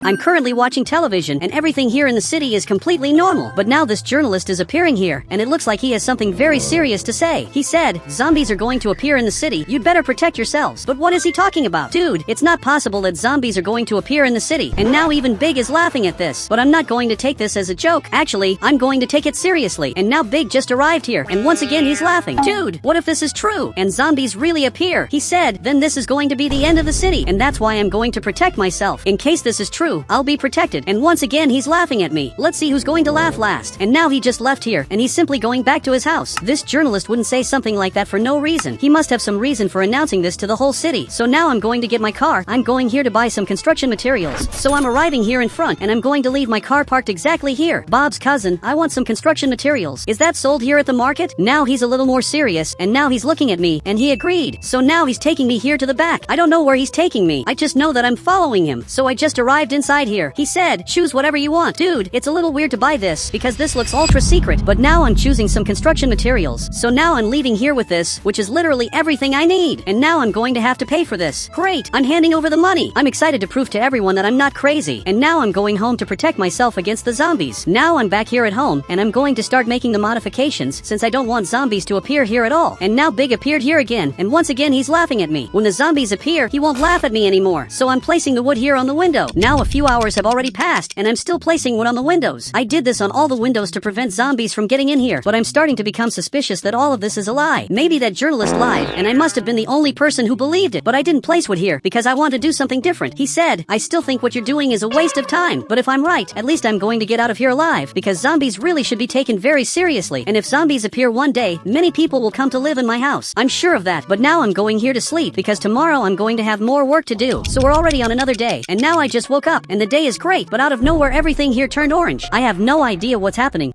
I'm currently watching television and everything here in the city is completely normal. But now this journalist is appearing here and it looks like he has something very serious to say. He said, zombies are going to appear in the city. You'd better protect yourselves. But what is he talking about? Dude, it's not possible that zombies are going to appear in the city. And now even Big is laughing at this. But I'm not going to take this as a joke. Actually, I'm going to take it seriously. And now Big just arrived here and once again he's laughing. Dude, what if this is true and zombies really appear? He said, then this is going to be the end of the city. And that's why I'm going to protect myself. In case this is true, I'll be protected. And once again he's laughing at me. Let's see who's going to laugh last. And now he just left here and he's simply going back to his house. This journalist wouldn't say something like that for no reason. He must have some reason for announcing this to the whole city. So now I'm going to get my car. I'm going here to buy some construction materials. So I'm arriving here in front and I'm going to leave my car parked exactly here. Bob's cousin, I want some construction materials. Is that sold here at the market? Now he's a little more serious and now he's looking at me and he agreed. So now he's taking me here to the back. I don't know where he's taking me. I just know that I'm following him. So I just arrived inside here. He said, choose whatever you want. Dude, it's a little weird to buy this because this looks ultra secret. But now I'm choosing some construction materials. So now I'm leaving here with this, which is literally everything I need. And now I'm going to have to pay for this. Great, I'm handing over the money. I'm excited to prove to everyone that I'm not crazy. And now I'm going home to protect myself against the zombies. Now I'm back here at home and I'm going to start making the modifications since I don't want zombies to appear here at all. And now Big appeared here again and once again he's laughing at me. When the zombies appear, he won't laugh at me anymore. So I'm placing the wood here on the window. Now a few hours have already passed and I'm still placing wood on the windows. I did this on all the windows to prevent zombies from getting in here, but I'm starting to become suspicious that all of this is a lie. Maybe that journalist lied and I must have been the only person who believed it, but I didn't place wood here because I want to do something different. He said, I still think what you're doing is a waste of time, but if I'm right, at least I'm going to get out of here alive because zombies really should be taken very seriously. And if zombies appear one day, many people will come to live in my house. I'm sure of that, but now I'm going here to sleep because tomorrow I'm going to have more work to do. So we're already on another day and now I just woke up and the day is great, but out of nowhere everything here turned orange. I have no idea what's happening.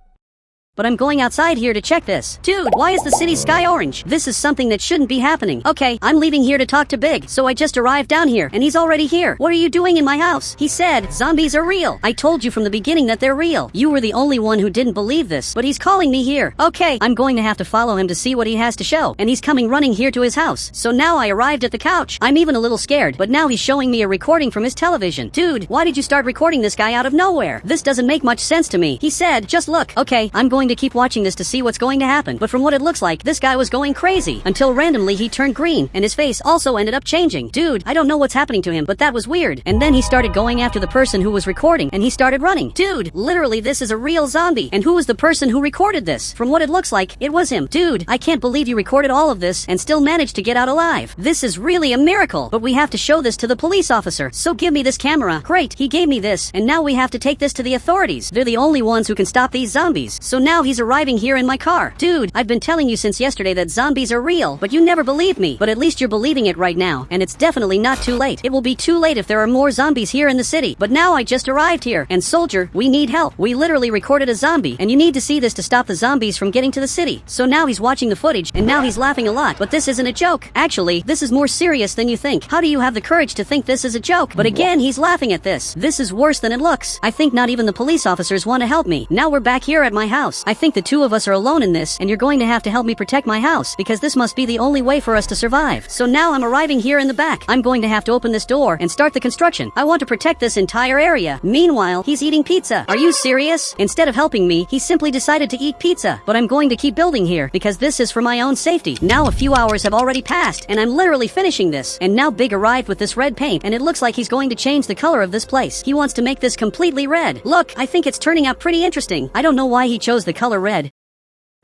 But I'm going outside here to check this. Dude, why is the city sky orange? This is something that shouldn't be happening. Okay, I'm leaving here to talk to Big. So I just arrived down here and he's already here. What are you doing in my house? He said, zombies are real. I told you from the beginning that they're real. You were the only one who didn't believe this, but he's calling me here. Okay, I'm going to have to follow him to see what he has to show. And he's coming running here to his house. So now I arrived at the couch. I'm even a little scared, but now he's showing me a recording from his television. Dude, why did you start recording this guy out of nowhere? This doesn't make much sense to me. He said, just look. Okay, I'm going to keep watching this to see what's going to happen. But from what it looks like, this guy was going crazy until randomly he turned green and his face also ended up changing. Dude, I don't know what's happening to him, but that was weird. And then he started going after the person who was recording and he started running. Dude, literally this is a real zombie. And who was the person who recorded this? From what it looks like, it was him. Dude, I can't believe you recorded all of this and still managed to get out alive. This is really a miracle. But we have to show this to the police officer. So give me this camera. Great, he gave me this. And now we have to take this to the authorities. They're the only ones who can stop these zombies. So now he's arriving here in my car. Dude, I've been telling you since yesterday that zombies are real, but you never believed me. But at least you're believing it right now, and it's definitely not too late. It will be too late if there are more zombies here in the city. But now I just arrived here, and soldier, we need help. We literally recorded a zombie, and you need to see this to stop the zombies from getting to the city. So now he's watching the footage, and now he's laughing a lot. But this isn't a joke. Actually, this is more serious than you think. How do you have the courage to think this is a joke? But again, he's laughing at this. This is worse than it looks. I think not even the police officers want to help me. Now we're back here at my house. I think the two of us are alone in this, and you're going to have to help me protect my house because this must be the only way for us to survive. So now I'm arriving here in the back. I'm going to have to open this door and start the construction. I want to protect this entire area. Meanwhile, he's eating pizza. Are you serious? Instead of helping me, he simply decided to eat pizza. But I'm going to keep building here because this is for my own safety. Now a few hours have already passed and I'm literally finishing this. And now Big arrived with this red paint and it looks like he's going to change the color of this place. He wants to make this completely red. Look, I think it's turning out pretty interesting. I don't know why he chose the color red,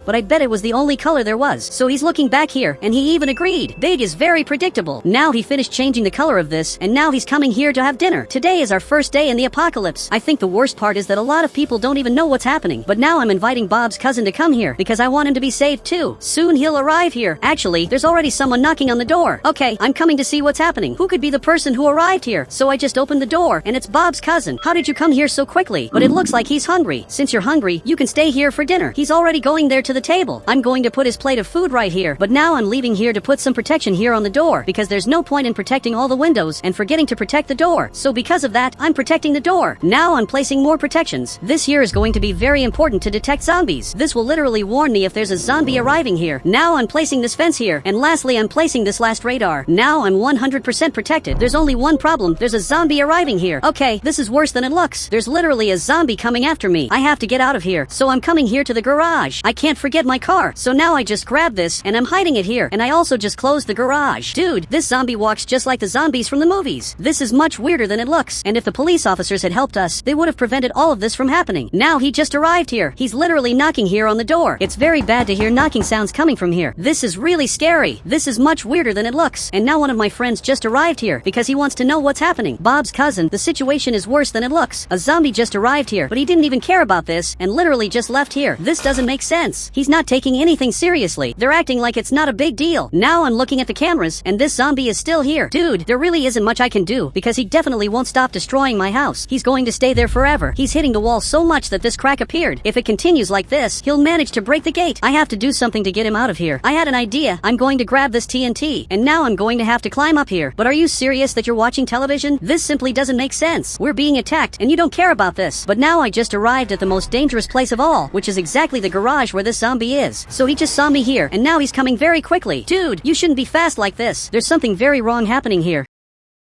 but I bet it was the only color there was. So he's looking back here, and he even agreed. Big is very predictable. Now he finished changing the color of this, and now he's coming here to have dinner. Today is our first day in the apocalypse. I think the worst part is that a lot of people don't even know what's happening. But now I'm inviting Bob's cousin to come here, because I want him to be saved too. Soon he'll arrive here. Actually, there's already someone knocking on the door. Okay, I'm coming to see what's happening. Who could be the person who arrived here? So I just opened the door, and it's Bob's cousin. How did you come here so quickly? But it looks like he's hungry. Since you're hungry, you can stay here for dinner. He's already going there to to the table. I'm going to put his plate of food right here, but now I'm leaving here to put some protection here on the door because there's no point in protecting all the windows and forgetting to protect the door. So because of that, I'm protecting the door. Now I'm placing more protections. This here is going to be very important to detect zombies. This will literally warn me if there's a zombie arriving here. Now I'm placing this fence here, and lastly I'm placing this last radar. Now I'm 100% protected. There's only one problem. There's a zombie arriving here. Okay, this is worse than it looks. There's literally a zombie coming after me. I have to get out of here, so I'm coming here to the garage. I can't forget my car, so now I just grab this, and I'm hiding it here, and I also just closed the garage. Dude, this zombie walks just like the zombies from the movies. This is much weirder than it looks, and if the police officers had helped us, they would have prevented all of this from happening. Now he just arrived here. He's literally knocking here on the door. It's very bad to hear knocking sounds coming from here. This is really scary. This is much weirder than it looks. And now one of my friends just arrived here because he wants to know what's happening. Bob's cousin, the situation is worse than it looks. A zombie just arrived here, but he didn't even care about this and literally just left here. This doesn't make sense. He's not taking anything seriously. They're acting like it's not a big deal. Now I'm looking at the cameras and this zombie is still here. Dude, there really isn't much I can do because he definitely won't stop destroying my house. He's going to stay there forever. He's hitting the wall so much that this crack appeared. If it continues like this, he'll manage to break the gate. I have to do something to get him out of here. I had an idea. I'm going to grab this TNT, and now I'm going to have to climb up here. But are you serious that you're watching television? This simply doesn't make sense. We're being attacked, and you don't care about this. But now I just arrived at the most dangerous place of all, which is exactly the garage where this zombie is. So he just saw me here, and now he's coming very quickly. Dude, you shouldn't be fast like this. There's something very wrong happening here.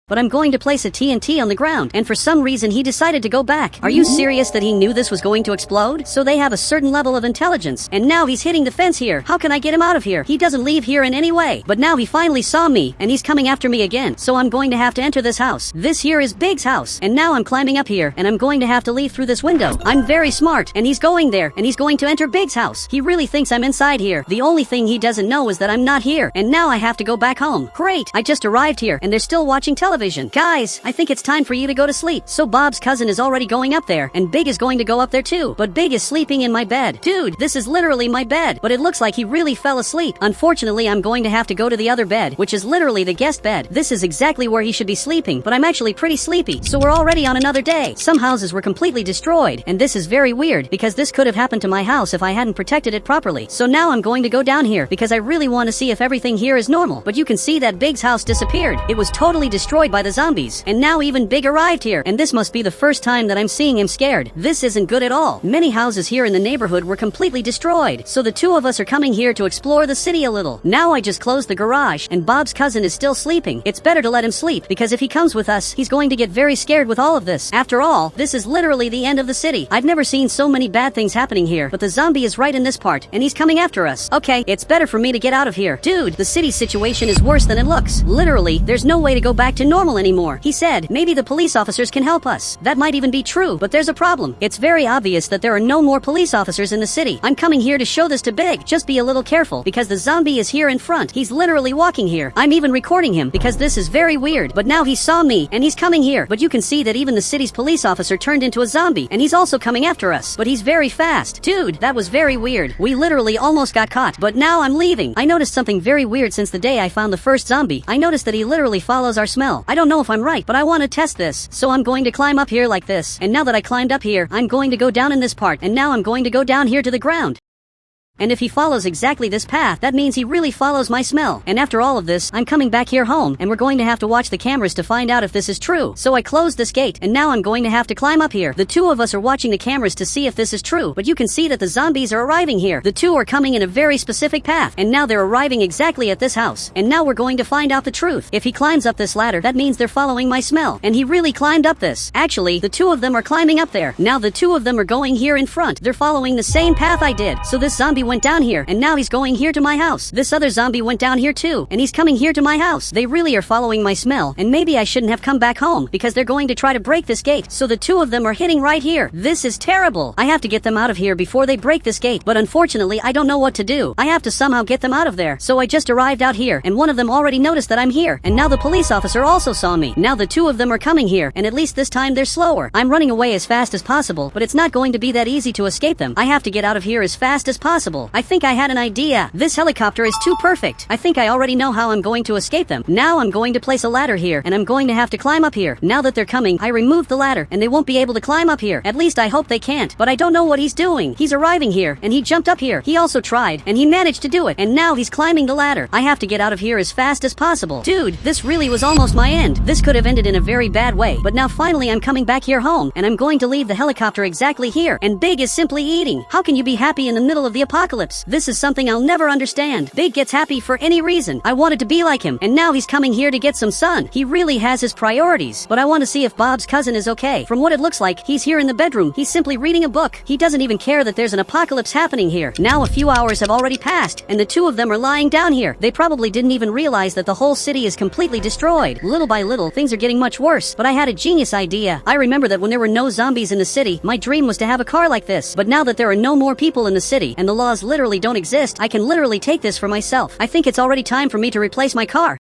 But I'm going to place a TNT on the ground, and for some reason he decided to go back. Are you serious that he knew this was going to explode? So they have a certain level of intelligence, and now he's hitting the fence here. How can I get him out of here? He doesn't leave here in any way. But now he finally saw me, and he's coming after me again. So I'm going to have to enter this house. This here is Big's house, and now I'm climbing up here, and I'm going to have to leave through this window. I'm very smart, and he's going there, and he's going to enter Big's house. He really thinks I'm inside here. The only thing he doesn't know is that I'm not here, and now I have to go back home. Great, I just arrived here, and they're still watching television. Guys, I think it's time for you to go to sleep. So Bob's cousin is already going up there, and Big is going to go up there too. But Big is sleeping in my bed. Dude, this is literally my bed, but it looks like he really fell asleep. Unfortunately, I'm going to have to go to the other bed, which is literally the guest bed. This is exactly where he should be sleeping, but I'm actually pretty sleepy, so we're already on another day. Some houses were completely destroyed, and this is very weird, because this could have happened to my house if I hadn't protected it properly. So now I'm going to go down here, because I really want to see if everything here is normal. But you can see that Big's house disappeared. It was totally destroyed by the zombies. And now even Big arrived here, and this must be the first time that I'm seeing him scared. This isn't good at all. Many houses here in the neighborhood were completely destroyed, so the two of us are coming here to explore the city a little. Now I just closed the garage, and Bob's cousin is still sleeping. It's better to let him sleep, because if he comes with us, he's going to get very scared with all of this. After all, this is literally the end of the city. I've never seen so many bad things happening here, but the zombie is right in this part, and he's coming after us. Okay, it's better for me to get out of here. Dude, the city situation is worse than it looks. Literally, there's no way to go back to normal anymore. He said, maybe the police officers can help us. That might even be true, but there's a problem. It's very obvious that there are no more police officers in the city. I'm coming here to show this to Big. Just be a little careful, because the zombie is here in front. He's literally walking here. I'm even recording him, because this is very weird. But now he saw me, and he's coming here. But you can see that even the city's police officer turned into a zombie, and he's also coming after us. But he's very fast. Dude, that was very weird. We literally almost got caught, but now I'm leaving. I noticed something very weird since the day I found the first zombie. I noticed that he literally follows our smell. I don't know if I'm right, but I want to test this. So I'm going to climb up here like this. And now that I climbed up here, I'm going to go down in this part. And now I'm going to go down here to the ground. And if he follows exactly this path, that means he really follows my smell. And after all of this, I'm coming back here home, and we're going to have to watch the cameras to find out if this is true. So I closed this gate, and now I'm going to have to climb up here. The two of us are watching the cameras to see if this is true, but you can see that the zombies are arriving here. The two are coming in a very specific path, and now they're arriving exactly at this house. And now we're going to find out the truth. If he climbs up this ladder, that means they're following my smell. And he really climbed up this. Actually, the two of them are climbing up there. Now the two of them are going here in front. They're following the same path I did. So this zombie went down here, and now he's going here to my house. This other zombie went down here too, and he's coming here to my house. They really are following my smell, and maybe I shouldn't have come back home, because they're going to try to break this gate. So the two of them are hitting right here. This is terrible. I have to get them out of here before they break this gate, but unfortunately I don't know what to do. I have to somehow get them out of there. So I just arrived out here, and one of them already noticed that I'm here, and now the police officer also saw me. Now the two of them are coming here, and at least this time they're slower. I'm running away as fast as possible, but it's not going to be that easy to escape them. I have to get out of here as fast as possible. possible. I think I had an idea. This helicopter is too perfect. I think I already know how I'm going to escape them. Now I'm going to place a ladder here, and I'm going to have to climb up here. Now that they're coming, I removed the ladder, and they won't be able to climb up here. At least I hope they can't. But I don't know what he's doing. He's arriving here, and he jumped up here. He also tried, and he managed to do it. And now he's climbing the ladder. I have to get out of here as fast as possible. Dude, this really was almost my end. This could have ended in a very bad way. But now finally I'm coming back here home, and I'm going to leave the helicopter exactly here. And Big is simply eating. How can you be happy in the middle of the apocalypse? This is something I'll never understand. Big gets happy for any reason. I wanted to be like him, and now he's coming here to get some sun. He really has his priorities. But I want to see if Bob's cousin is okay. From what it looks like, he's here in the bedroom. He's simply reading a book. He doesn't even care that there's an apocalypse happening here. Now a few hours have already passed, and the two of them are lying down here. They probably didn't even realize that the whole city is completely destroyed. Little by little, things are getting much worse. But I had a genius idea. I remember that when there were no zombies in the city, my dream was to have a car like this. But now that there are no more people in the city, and the laws literally don't exist, I can literally take this for myself. I think it's already time for me to replace my car,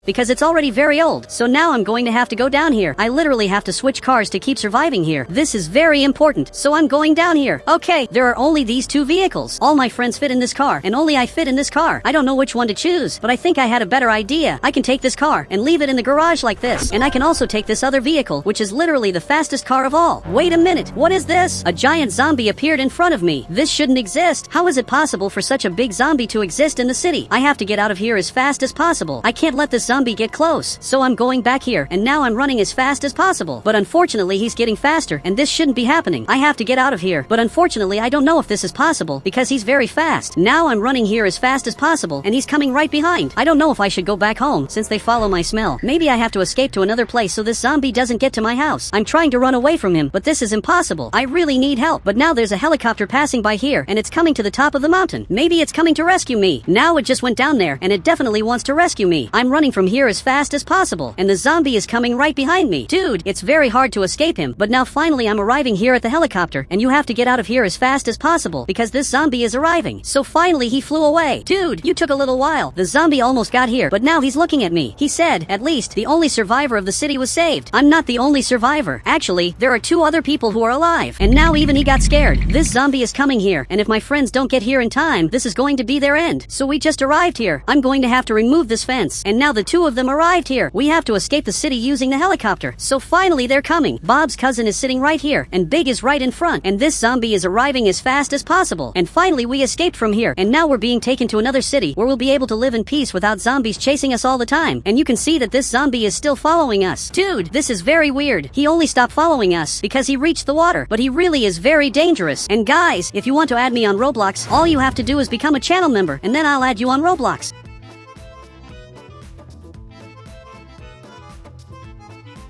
because it's already very old. So now I'm going to have to go down here. I literally have to switch cars to keep surviving here. This is very important. So I'm going down here. Okay, there are only these two vehicles. All my friends fit in this car, and only I fit in this car. I don't know which one to choose, but I think I had a better idea. I can take this car and leave it in the garage like this. And I can also take this other vehicle, which is literally the fastest car of all. Wait a minute. What is this? A giant zombie appeared in front of me. This shouldn't exist. How is it possible for such a big zombie to exist in the city? I have to get out of here as fast as possible. I can't let this zombie get close. So I'm going back here, and now I'm running as fast as possible. But unfortunately, he's getting faster, and this shouldn't be happening. I have to get out of here. But unfortunately, I don't know if this is possible, because he's very fast. Now I'm running here as fast as possible, and he's coming right behind. I don't know if I should go back home, since they follow my smell. Maybe I have to escape to another place so this zombie doesn't get to my house. I'm trying to run away from him, but this is impossible. I really need help. But now there's a helicopter passing by here, and it's coming to the top of the mountain. Maybe it's coming to rescue me. Now it just went down there, and it definitely wants to rescue me. I'm running from here as fast as possible, and the zombie is coming right behind me. Dude, it's very hard to escape him, but now finally I'm arriving here at the helicopter, and you have to get out of here as fast as possible, because this zombie is arriving. So finally he flew away. Dude, you took a little while. The zombie almost got here, but now he's looking at me. He said, at least, the only survivor of the city was saved. I'm not the only survivor. Actually, there are two other people who are alive, and now even he got scared. This zombie is coming here, and if my friends don't get here in time, this is going to be their end. So we just arrived here. I'm going to have to remove this fence, and now the two of them arrived here. We have to escape the city using the helicopter. So finally they're coming. Bob's cousin is sitting right here, and Big is right in front, and this zombie is arriving as fast as possible. And finally we escaped from here, and now we're being taken to another city where we'll be able to live in peace without zombies chasing us all the time. And you can see that this zombie is still following us. Dude, this is very weird. He only stopped following us because he reached the water, but he really is very dangerous. And guys, if you want to add me on Roblox, all you have to do is become a channel member, and then I'll add you on Roblox.